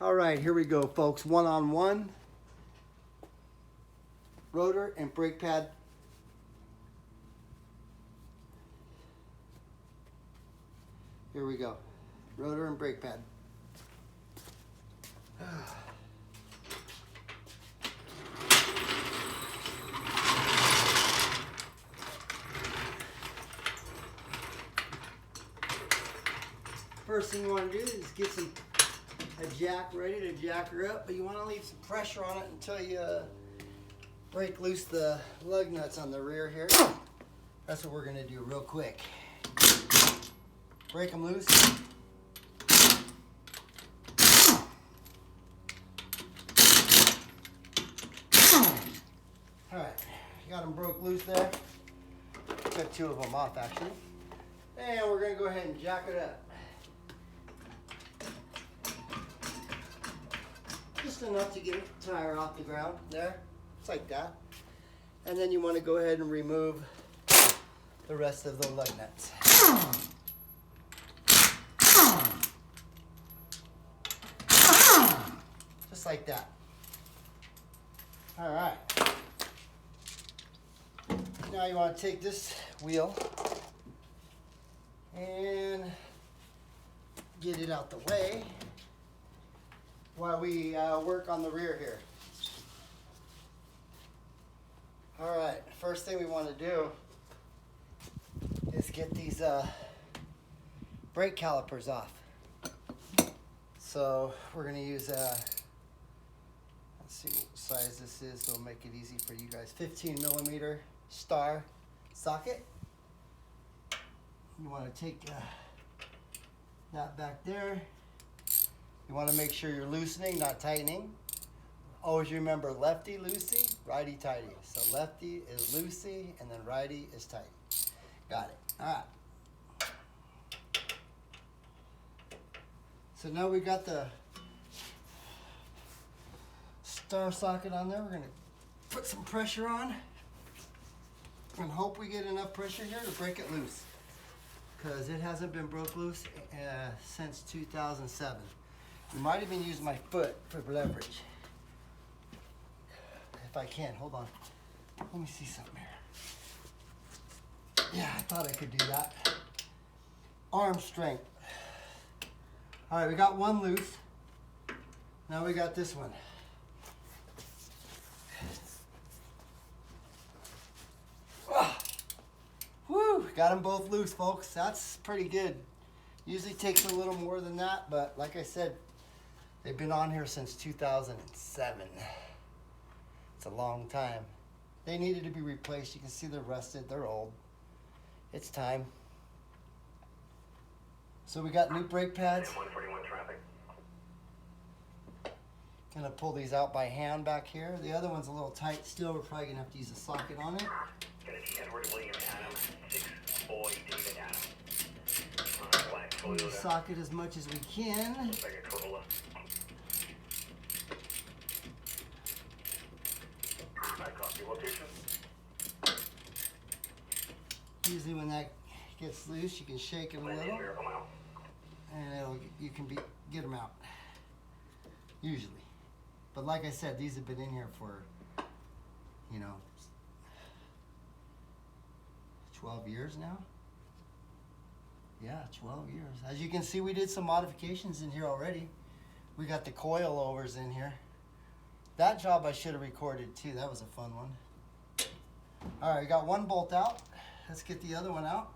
All right, here we go, folks. One-on-one. Rotor and brake pad. Here we go. Rotor and brake pad. First thing you want to do is get a jack ready to jack her up, but you want to leave some pressure on it until you break loose the lug nuts on the rear here. That's what we're going to do real quick. Break them loose. Alright, got them broke loose there. Got two of them off actually. And we're going to go ahead and jack it up. Just enough to get the tire off the ground there. Just like that. And then you want to go ahead and remove the rest of the lug nuts. Just like that. All right. Now you want to take this wheel and get it out the way while we work on the rear here. All right, first thing we want to do is get these brake calipers off. So we're going to use let's see what size this is so it'll make it easy for you guys. 15mm star socket. You want to take that back there. You want to make sure you're loosening, not tightening. Always remember lefty loosey, righty tighty. So lefty is loosey and then righty is tighty. Got it. All right. So now we got the star socket on there. We're going to put some pressure on and hope we get enough pressure here to break it loose, because it hasn't been broke loose since 2007. I might even use my foot for leverage. If I can, hold on. Let me see something here. Yeah, I thought I could do that. Arm strength. All right, we got one loose. Now we got this one. Woo, got them both loose, folks. That's pretty good. Usually takes a little more than that, but like I said, they've been on here since 2007. It's a long time. They needed to be replaced. You can see they're rusted, they're old. It's time. So we got new brake pads. 141 traffic. Gonna pull these out by hand back here. The other one's a little tight still. We're probably gonna have to use a socket on it. Gonna be Edward William Adam, 6 boy David Adam. Black Use the Toyota. socket as much as we can. Looks like a Corolla. I copy location. Usually when that gets loose, you can shake it a little, Miracle Mile. and you can get them out. Usually, but like I said, these have been in here for 12 years now. Yeah, 12 years. As you can see, we did some modifications in here already. We got the coilovers in here. That job I should have recorded too. That was a fun one. All right, we got one bolt out. Let's get the other one out.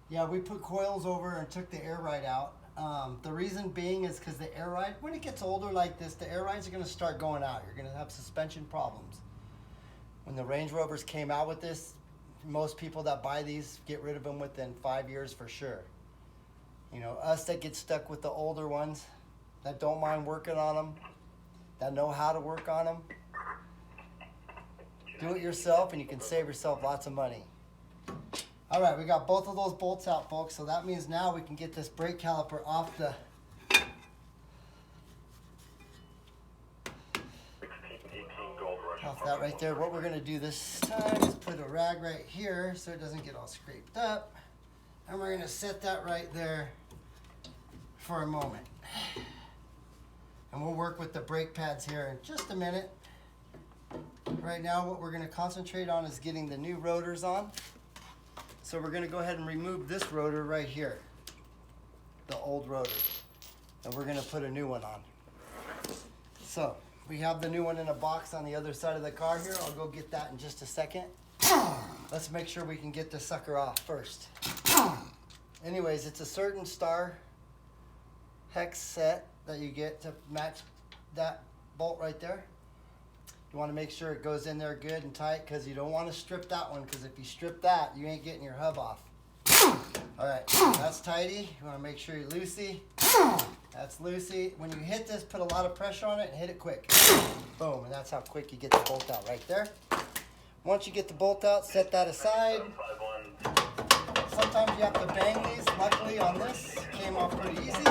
Yeah, we put coils over and took the air ride out. The reason being is because the air ride, when it gets older like this, the air rides are going to start going out. You're going to have suspension problems. When the Range Rovers came out with this, most people that buy these get rid of them within 5 years for sure. You know, us that get stuck with the older ones, that don't mind working on them, that know how to work on them, do it yourself and you can save yourself lots of money. All right, we got both of those bolts out, folks, so that means now we can get this brake caliper off the off that right there. What we're going to do this time is put a rag right here so it doesn't get all scraped up. And we're going to set that right there for a moment. And we'll work with the brake pads here in just a minute. Right now what we're going to concentrate on is getting the new rotors on. So we're going to go ahead and remove this rotor right here, the old rotor, and we're going to put a new one on. So we have the new one in a box on the other side of the car here. I'll go get that in just a second. Let's make sure we can get this sucker off first. Anyways, it's a certain star hex set that you get to match that bolt right there. You want to make sure it goes in there good and tight, because you don't want to strip that one, because if you strip that, you ain't getting your hub off. Alright, that's tighty. You want to make sure you're loosey. That's loosey. When you hit this, put a lot of pressure on it and hit it quick. Boom, and that's how quick you get the bolt out right there. Once you get the bolt out, set that aside. Sometimes you have to bang these. Luckily on this, it came off pretty easy.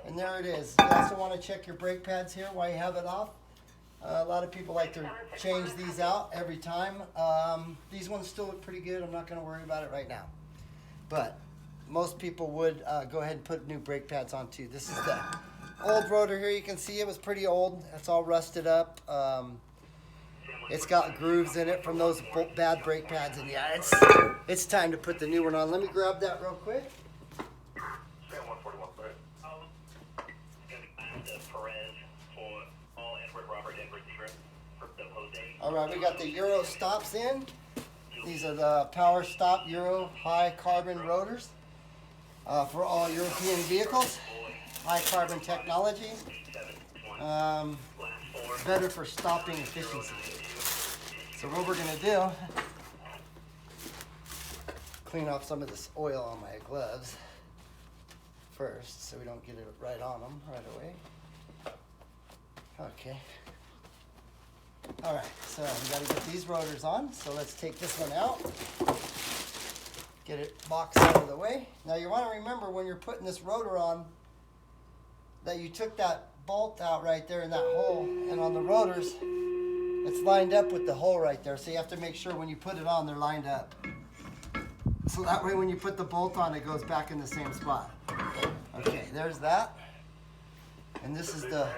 And there it is. You also want to check your brake pads here while you have it off. A lot of people like to change these out every time. These ones still look pretty good. I'm not going to worry about it right now. But most people would go ahead and put new brake pads on too. This is the old rotor here. You can see it was pretty old. It's all rusted up. It's got grooves in it from those bad brake pads. And yeah, it's time to put the new one on. Let me grab that real quick. Alright, we got the Euro stops in. These are the power stop Euro high carbon rotors for all European vehicles. High carbon technology. Better for stopping efficiency. So what we're going to do, clean off some of this oil on my gloves first so we don't get it right on them right away. Okay. Alright, so we got to get these rotors on, so let's take this one out, get it boxed out of the way. Now you want to remember when you're putting this rotor on that you took that bolt out right there in that hole, and on the rotors it's lined up with the hole right there, so you have to make sure when you put it on they're lined up. So that way when you put the bolt on it goes back in the same spot. Okay, there's that. And this is the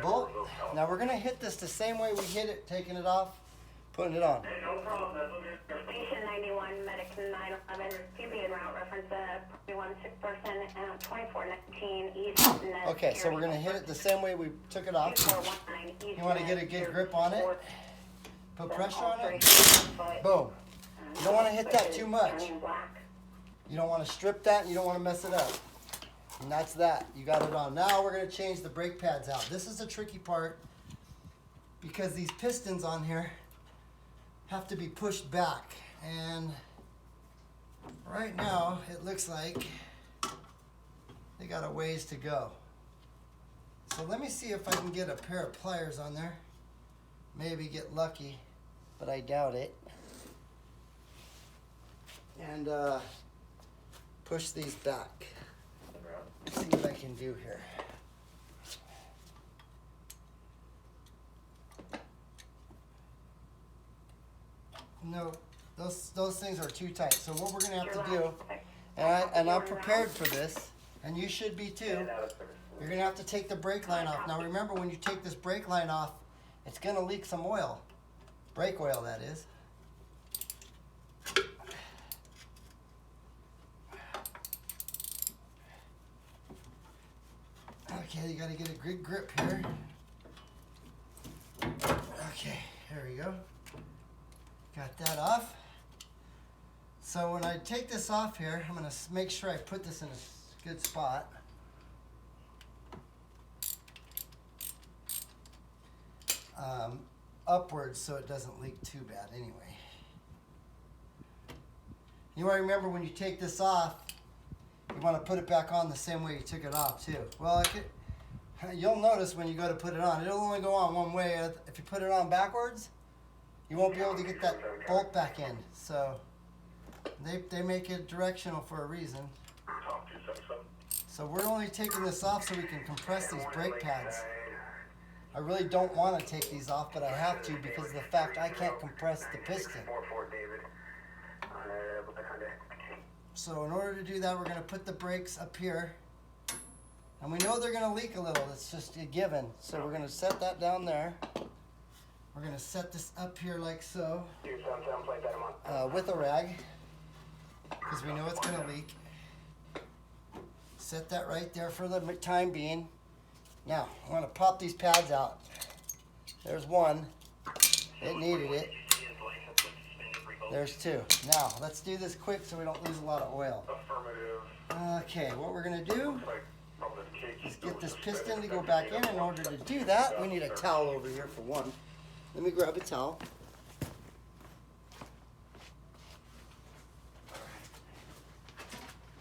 bolt. Now we're going to hit this the same way we hit it, taking it off, putting it on. Station 91, Medic 911, PB and route reference 316 person and 2419 East. Okay, so we're going to hit it the same way we took it off. You want to get a good grip on it. Put pressure on it. Boom. You don't want to hit that too much. You don't want to strip that, and you don't want to mess it up. And that's that. You got it on. Now we're going to change the brake pads out. This is the tricky part because these pistons on here have to be pushed back. And right now it looks like they got a ways to go. So let me see if I can get a pair of pliers on there. Maybe get lucky, but I doubt it. And push these back. Let's see what I can do here. No, those things are too tight. So what we're going to have to do, and I'm prepared for this, and you should be too, you're going to have to take the brake line off. Now remember, when you take this brake line off, it's going to leak some oil. Brake oil, that is. Okay, you got to get a good grip here. Okay, here we go. Got that off. So when I take this off here, I'm going to make sure I put this in a good spot. Upwards so it doesn't leak too bad anyway. You want to remember when you take this off, you want to put it back on the same way you took it off too. Well, you'll notice when you go to put it on, it'll only go on one way. If you put it on backwards, you won't be able to get that bolt back in. So they make it directional for a reason. So we're only taking this off so we can compress these brake pads. I really don't want to take these off, but I have to because of the fact I can't compress the piston. So in order to do that, we're going to put the brakes up here. And we know they're going to leak a little. That's just a given. So we're going to set that down there. We're going to set this up here like so with a rag because we know it's going to leak. Set that right there for the time being. Now, I'm going to pop these pads out. There's one. It needed it. There's two. Now, let's do this quick so we don't lose a lot of oil. Okay, what we're going to do is get this piston to go back in. In order to do that, we need a towel over here for one. Let me grab a towel.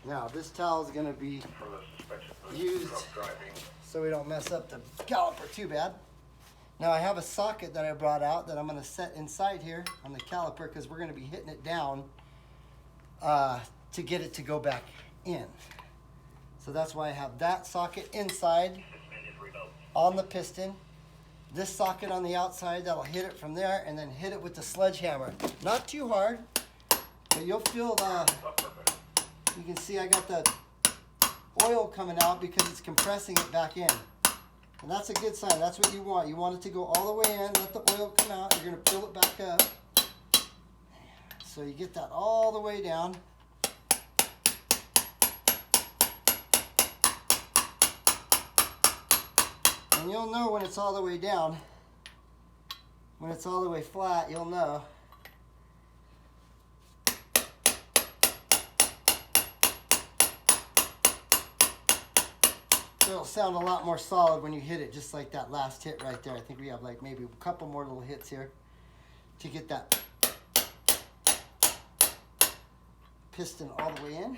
Now, this towel is going to be used so we don't mess up the caliper too bad. Now, I have a socket that I brought out that I'm going to set inside here on the caliper because we're going to be hitting it down to get it to go back in. So that's why I have that socket inside on the piston. This socket on the outside, that'll hit it from there and then hit it with the sledgehammer. Not too hard, but you'll feel you can see I got the oil coming out because it's compressing it back in. And that's a good sign. That's what you want. You want it to go all the way in, let the oil come out. You're going to fill it back up. So you get that all the way down. And you'll know when it's all the way down. When it's all the way flat, you'll know. It'll sound a lot more solid when you hit it, just like that last hit right there. I think we have like maybe a couple more little hits here to get that piston all the way in,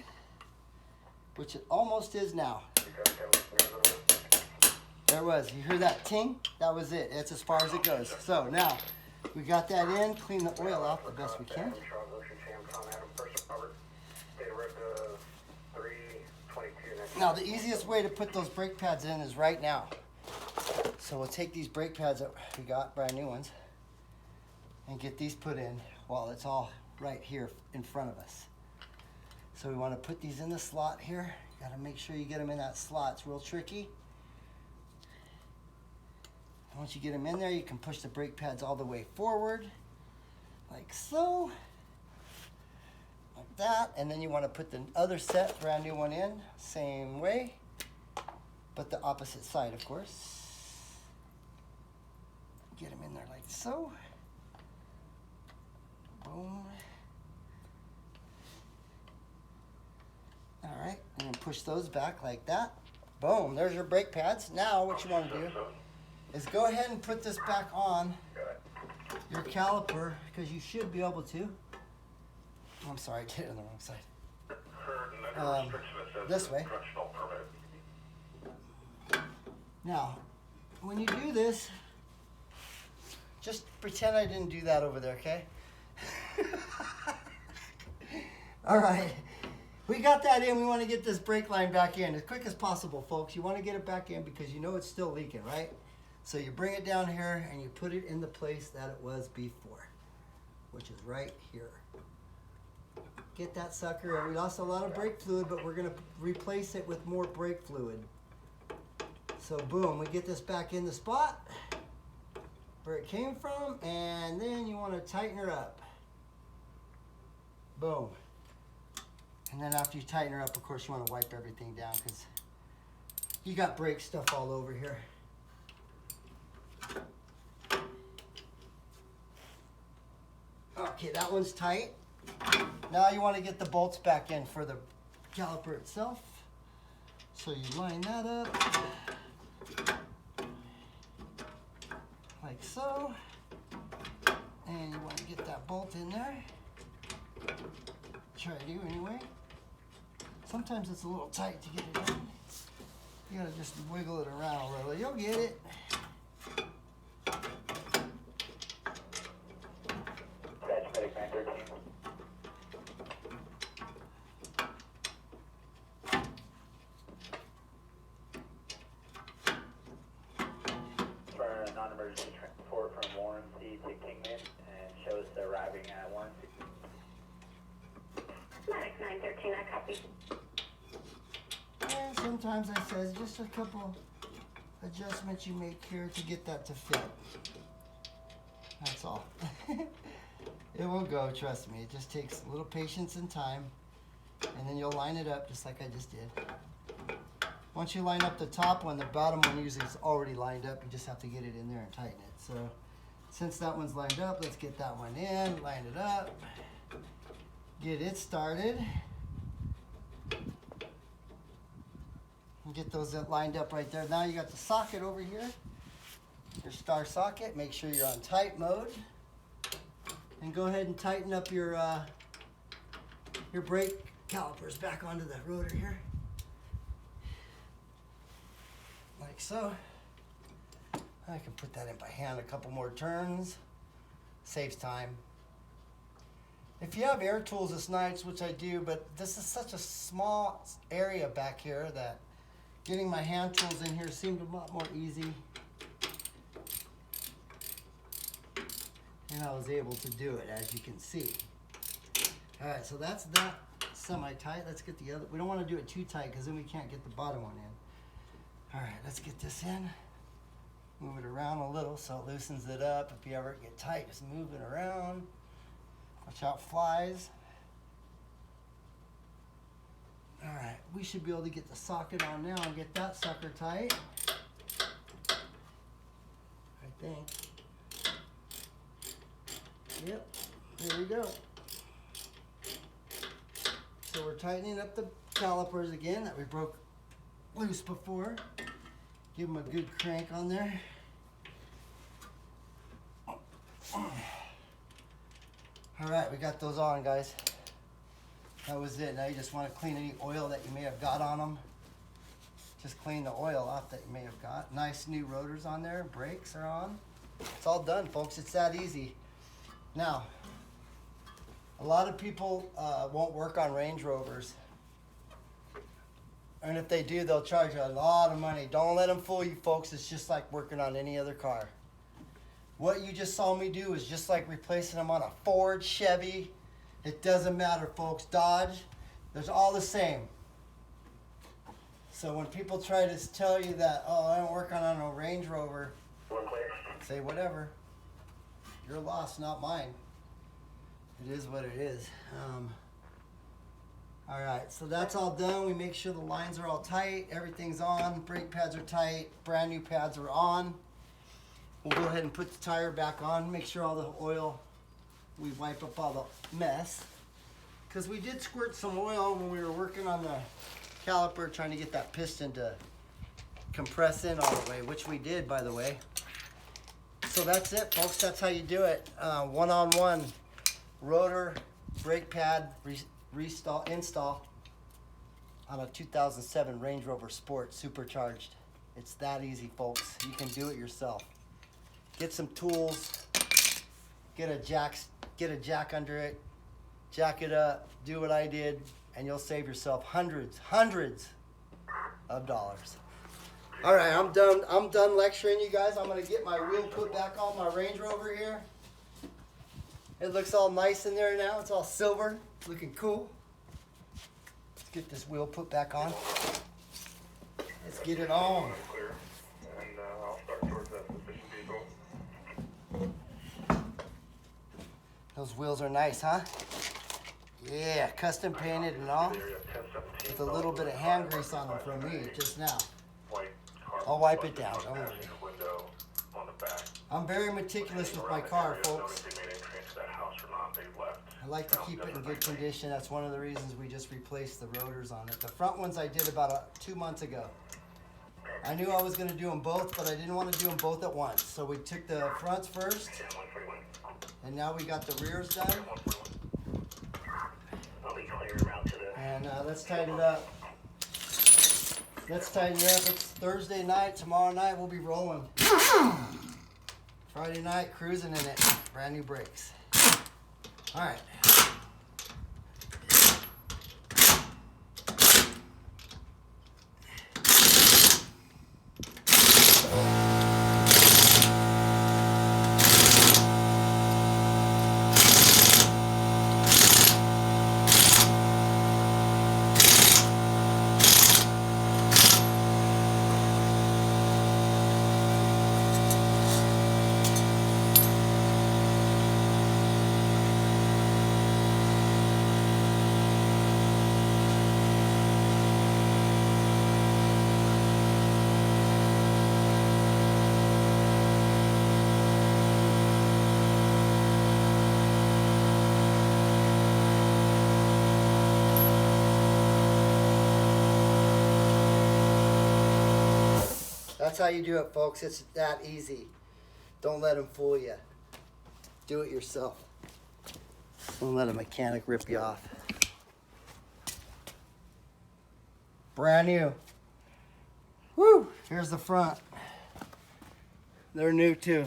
which it almost is now. There it was. You hear that ting? That was it. That's as far as it goes. So now we got that in. Clean the oil off the best we can. Now the easiest way to put those brake pads in is right now. So we'll take these brake pads that we got, brand new ones, and get these put in while it's all right here in front of us. So we want to put these in the slot here. Got to make sure you get them in that slot. It's real tricky. Once you get them in there, you can push the brake pads all the way forward, like so. Like that, and then you want to put the other set, brand new one in, same way, but the opposite side, of course. Get them in there like so. Boom. All right, and then push those back like that. Boom, there's your brake pads. Now what you want to do is go ahead and put this back on your caliper, because you should be able to. I'm sorry, I did it on the wrong side. This way. Now, when you do this, just pretend I didn't do that over there, okay? All right, we got that in. We want to get this brake line back in as quick as possible, folks. You want to get it back in because you know it's still leaking, right? So you bring it down here and you put it in the place that it was before, which is right here. Get that sucker. We lost a lot of brake fluid, but we're going to replace it with more brake fluid. So boom, we get this back in the spot where it came from, and then you want to tighten her up. Boom. And then after you tighten her up, of course, you want to wipe everything down because you got brake stuff all over here. Okay, that one's tight. Now you want to get the bolts back in for the caliper itself. So you line that up like so. And you want to get that bolt in there. Try to anyway. Sometimes it's a little tight to get it in. You gotta just wiggle it around a little. You'll get it. Non-emergency transport from Warranty to Kingman and shows arriving at Warranty. Medic 911. 913, I copy. And sometimes I says just a couple adjustments you make here to get that to fit. That's all. It will go, trust me. It just takes a little patience and time, and then you'll line it up just like I just did. Once you line up the top one, the bottom one usually is already lined up. You just have to get it in there and tighten it. So since that one's lined up, let's get that one in, line it up, get it started. And get those lined up right there. Now you got the socket over here, your star socket. Make sure you're on tight mode. And go ahead and tighten up your brake calipers back onto the rotor here. Like so. I can put that in by hand a couple more turns. Saves time. If you have air tools, it's nice, which I do, but this is such a small area back here that getting my hand tools in here seemed a lot more easy. And I was able to do it, as you can see. All right, so that's that semi-tight. Let's get the other. We don't want to do it too tight because then we can't get the bottom one in. All right, let's get this in. Move it around a little so it loosens it up. If you ever get tight, just move it around. Watch out flies. All right, we should be able to get the socket on now and get that sucker tight. I think. Yep, there we go. So we're tightening up the calipers again that we broke loose before. Give them a good crank on there. All right, we got those on, guys. That was it. Now you just want to clean any oil that you may have got on them. Just clean the oil off that you may have got. Nice new rotors on there. Brakes are on. It's all done, folks. It's that easy. Now, a lot of people won't work on Range Rovers. And if they do, they'll charge you a lot of money. Don't let them fool you, folks. It's just like working on any other car. What you just saw me do is just like replacing them on a Ford, Chevy. It doesn't matter, folks. Dodge, they're all the same. So when people try to tell you that, oh, I don't work on a Range Rover, say whatever. Your loss, not mine. It is what it is. All right, so that's all done. We make sure the lines are all tight. Everything's on. Brake pads are tight. Brand new pads are on. We'll go ahead and put the tire back on. Make sure all the oil, we wipe up all the mess. Because we did squirt some oil when we were working on the caliper, trying to get that piston to compress in all the way, which we did, by the way. So that's it, folks. That's how you do it. One-on-one rotor, brake pad, install on a 2007 Range Rover Sport Supercharged. It's that easy, folks. You can do it yourself. Get some tools, get a jack under it, jack it up, do what I did, and you'll save yourself hundreds of dollars. All right, I'm done lecturing you guys. I'm gonna get my wheel put back on my Range Rover here. It looks all nice in there now. It's all silver, looking cool. Let's get this wheel put back on. Let's get it on. Clear, and I'll start towards that suspicion vehicle. Those wheels are nice, huh? Yeah, custom painted and all. With a little bit of hand grease on them from me just now. I'll wipe it down, don't worry. I'm very meticulous with my car, folks. I like to keep it in good condition. That's one of the reasons we just replaced the rotors on it. The front ones I did about 2 months ago. I knew I was going to do them both, but I didn't want to do them both at once. So we took the fronts first, and now we got the rears done. And let's tighten it up. Let's tighten it up. It's Thursday night. Tomorrow night we'll be rolling. Friday night, cruising in it. Brand new brakes. All right. That's how you do it, folks. It's that easy. Don't let them fool you. Do it yourself. Don't let a mechanic rip you off. Brand new. Woo! Here's the front. They're new too.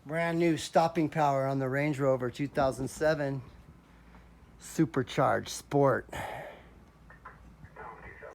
Brand new stopping power on the Range Rover 2007 Supercharged Sport.